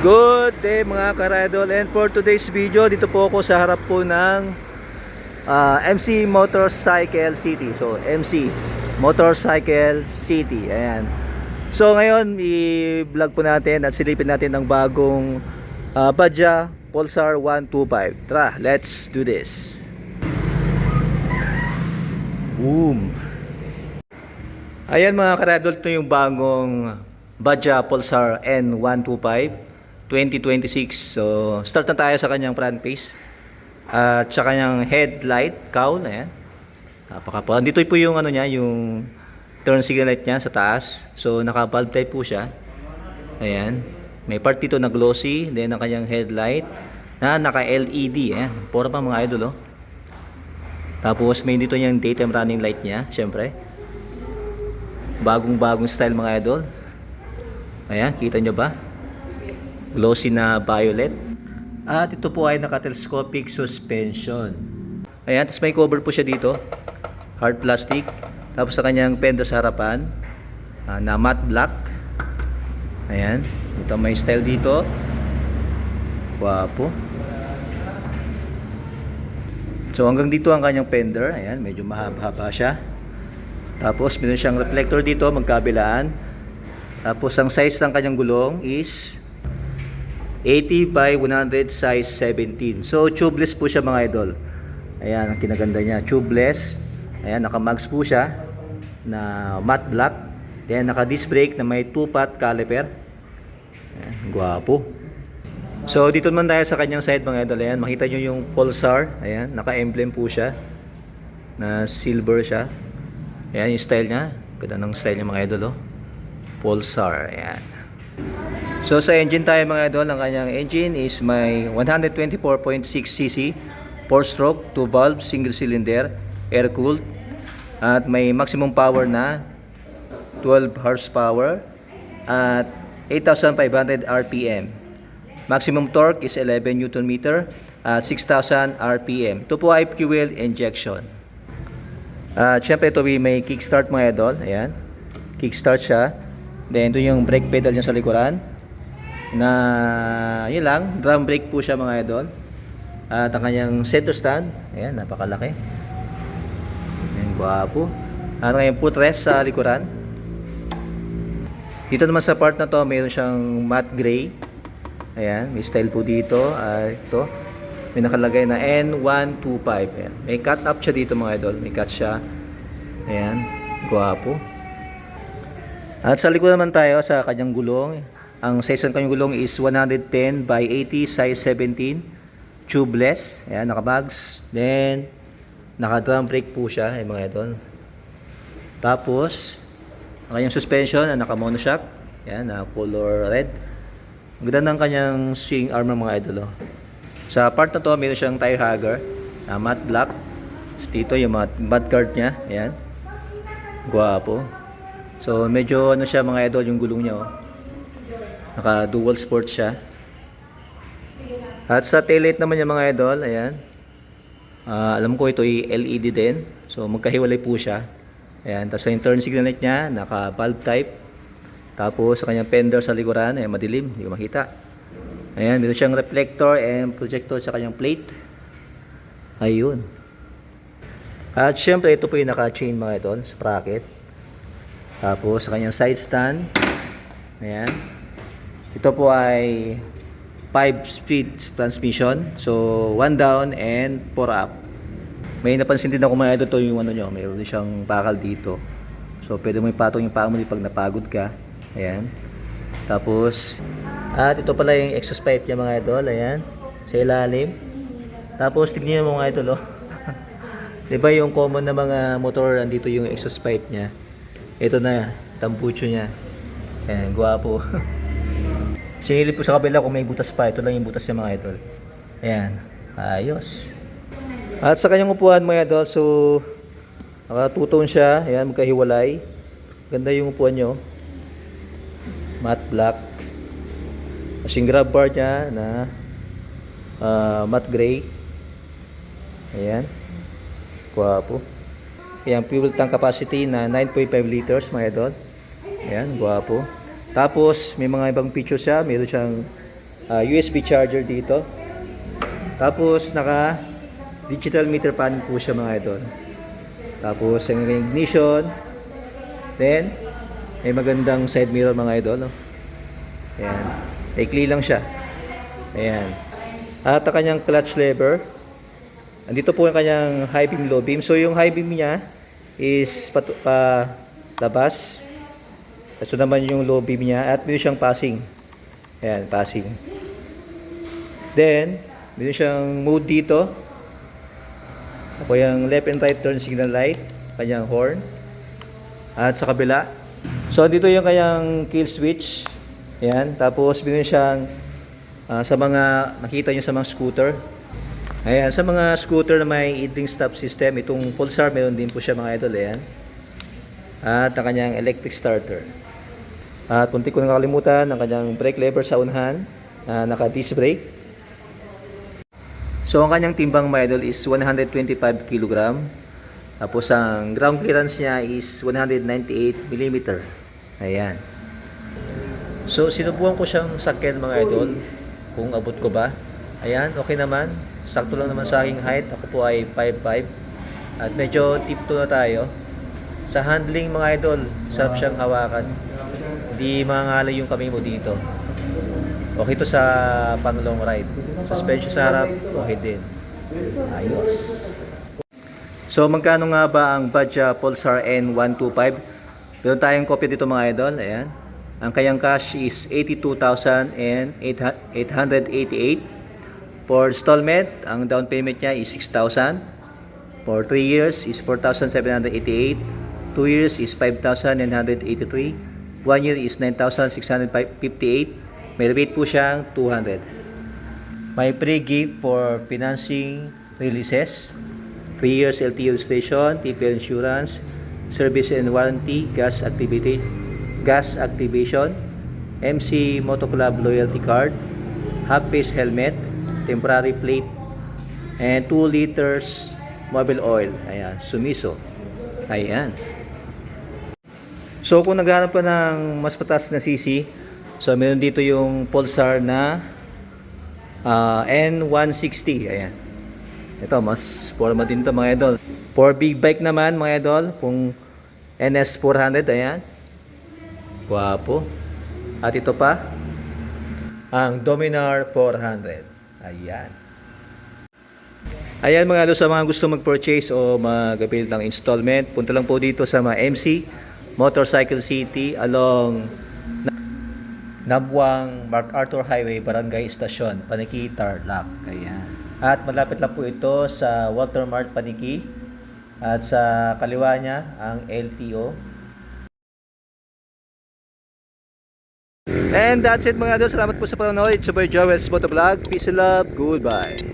Good day mga ka-Idol, and for today's video, dito po ako sa harap po ng MC Motorcycle City. So MC Motorcycle City, ayan. So ngayon i-vlog po natin at silipin natin ang bagong Badja Pulsar 125. Tara, let's do this. Boom. Ayan mga ka-Idol, ito yung bagong Badja Pulsar N125 2026. So start na tayo sa kanyang front face at sa kanyang headlight cowl. Ayan, napakapal. Dito po yung ano niya, yung turn signal light niya sa taas. So naka bulb type po siya. Ayan, may part dito na glossy, then ang kanyang headlight na naka LED. Ayan, puro pa mga idol, oh. Tapos may dito yung daytime running light niya, syempre bagong style mga idol. Ayan, kita nyo ba? Glossy na violet. At ito po ay naka-telescopic suspension. Ayan, tapos may cover po siya dito, hard plastic. Tapos sa kanyang fender sa harapan na matte black. Ayan, ito may style dito. Wapo. So hanggang dito ang kanyang fender. Ayan, medyo mahaba siya. Tapos meron siyang reflector dito magkabilaan. Tapos ang size ng kanyang gulong is 80 by 100 size 17. So tubeless po siya mga idol. Ayan ang kinaganda niya, tubeless. Ayan, naka-mags po siya na matte black. Then naka-disc brake na may 2-pot caliper. Ayan, gwapo. So dito naman tayo sa kanyang side mga idol. Ayan, makita nyo yung Pulsar. Ayan, naka-emblem po siya na silver siya. Ayan yung style niya. Ganda ng style niya mga idol, oh. Pulsar. Ayan. So sa engine tayo mga idol, ang kanyang engine is may 124.6cc 4-stroke 2-valve single cylinder air cooled at may maximum power na 12 horsepower at 8,500 rpm. Maximum torque is 11 Newton meter at 6,000 rpm. Ito po ay fuel injection. At syempre ito may kickstart mga idol. Ayan, kickstart siya. Then ito yung brake pedal niya sa likuran na yun lang, drum brake po siya mga idol. At ang kanyang center stand, ayan, napakalaki. Ayan, guwapo. At ang kanyang footrest sa likuran. Dito naman sa part na to, mayroon siyang matte gray. Ayan, may style po dito. Ito, may nakalagay na N125. Ayan, may cut up siya dito mga idol, may cut siya. Ayan, guwapo. At sa likod naman tayo sa kanyang gulong. Ang size ng kanyang gulong is 110 by 80 size 17. Tubeless. Ayan, naka-bags. Then naka-drum brake po siya, mga idol. Tapos ang kanyang suspension na naka-monoshock. Ayan, na color red. Ang ganda ng kanyang swing arm mga idol, oh. Sa part na to, meron siyang tire hugger na matte black. Dito yung mga mudguard niya. Ayan, guwapo. So medyo ano siya mga idol, yung gulong niya, oh. Naka dual sport siya. At sa taillight naman niya mga idol, ayan. Alam ko ito ay LED din. So magkahiwalay po siya. Ayan, tapos yung turn signal light niya, naka bulb type. Tapos sa kanyang fender sa likuran, ay madilim, hindi ko makita. Ayan, meron siyang reflector and projector sa kanyang plate. Ayun. At syempre ito po yung naka-chain mga idol, sprocket. Tapos sa kanyang side stand, ayan. Ito po ay 5-speed transmission. So 1 down and 4 up. May napansin din ako mga idol, to yung ano nyo, mayroon siyang bakal dito. So pwede mo ipatong yung paa mo pag napagod ka. Ayan. Tapos at ito pala yung exhaust pipe niya mga idol. Ayan, sa ilalim. Tapos tignan nyo mga idol, oh. Diba yung common na mga motor, andito yung exhaust pipe niya. Ito na, tambucho niya. Ayan, guwapo. Sinilip po sa kabila kung may butas pa. Ito lang yung butas niya mga idol. Ayan, ayos. At sa kanyang upuan mga idol, so naka-two-tone siya. Ayan, magkahiwalay. Ganda yung upuan nyo. Matte black. As yung grab bar niya na matte gray. Ayan, guwapo. Ayan, fuel tank capacity na 9.5 liters mga idol. Ayan, guwapo. Tapos may mga ibang features siya. Meron siyang USB charger dito. Tapos naka digital meter panel po siya mga idol. Tapos yung ignition. Then may magandang side mirror mga idol, no? Ayan. Ikli lang siya. Ayan. At ang kanyang clutch lever. Andito po yung kanyang high beam, low beam. So yung high beam niya is labas. Ito naman yung low beam niya. At meron siyang passing. Ayan, passing. Then, meron siyang mode dito. Ako yung left and right turn signal light. Kanyang horn. At sa kabila. So dito yung kanyang kill switch. Ayan. Tapos meron siyang sa mga nakita nyo sa mga scooter. Ayan. Sa mga scooter na may idling stop system. Itong Pulsar meron din po siya mga idol. Ayan. At ang kanyang electric starter. At kunti ko nakalimutan ang kanyang brake lever sa unahan. Naka disc brake. So ang kanyang timbang mga idol is 125 kg. Tapos ang ground clearance niya is 198 mm. Ayan. So sinubukan ko siyang sakyan mga idol. Kung abot ko ba. Ayan, okay naman. Sakto lang naman sa aking height. Ako po ay 5'5". At medyo tipto na tayo. Sa handling mga idol, sarap siyang hawakan. Hindi mangalay yung kamay mo dito. Okay to sa pang long ride. Suspension sa harap, okay din. Ayos. So magkano nga ba ang Bajaj Pulsar N125? Meron tayong kopya dito mga idol. Ayan. Ang kayang cash is 82,888. For installment, ang down payment niya is 6,000. For 3 years is 4,788. 2 years is 5,983. 1 year is 9,658. May rebate po siyang 200. May free gift for financing releases. 3 years LTO registration, TPL insurance, service and warranty, gas activation, MC Moto Club loyalty card, half-face helmet, temporary plate, and 2 liters mobile oil. Ayan, Sumiso. Ayan. So kung naghahanap ka ng mas patas na CC, so meron dito yung Pulsar na N160. Ayan. Ito, mas forma din ito mga idol. For big bike naman mga idol, kung NS400, ayan. Guwapo. At ito pa, ang Dominar 400. Ayan. Ayan mga idol, sa mga gusto mag-purchase o mag-avail ng installment, punta lang po dito sa mga MC Motorcycle City along Nabuang MacArthur Highway, Barangay Stasyon, Paniki, Tarlac. Ayan. At malapit lang po ito sa Walter Mart, Paniki. At sa kaliwa niya, ang LTO. And that's it mga idol. Salamat po sa panonood. It's your boy Joel's Motovlog. Peace and love. Goodbye.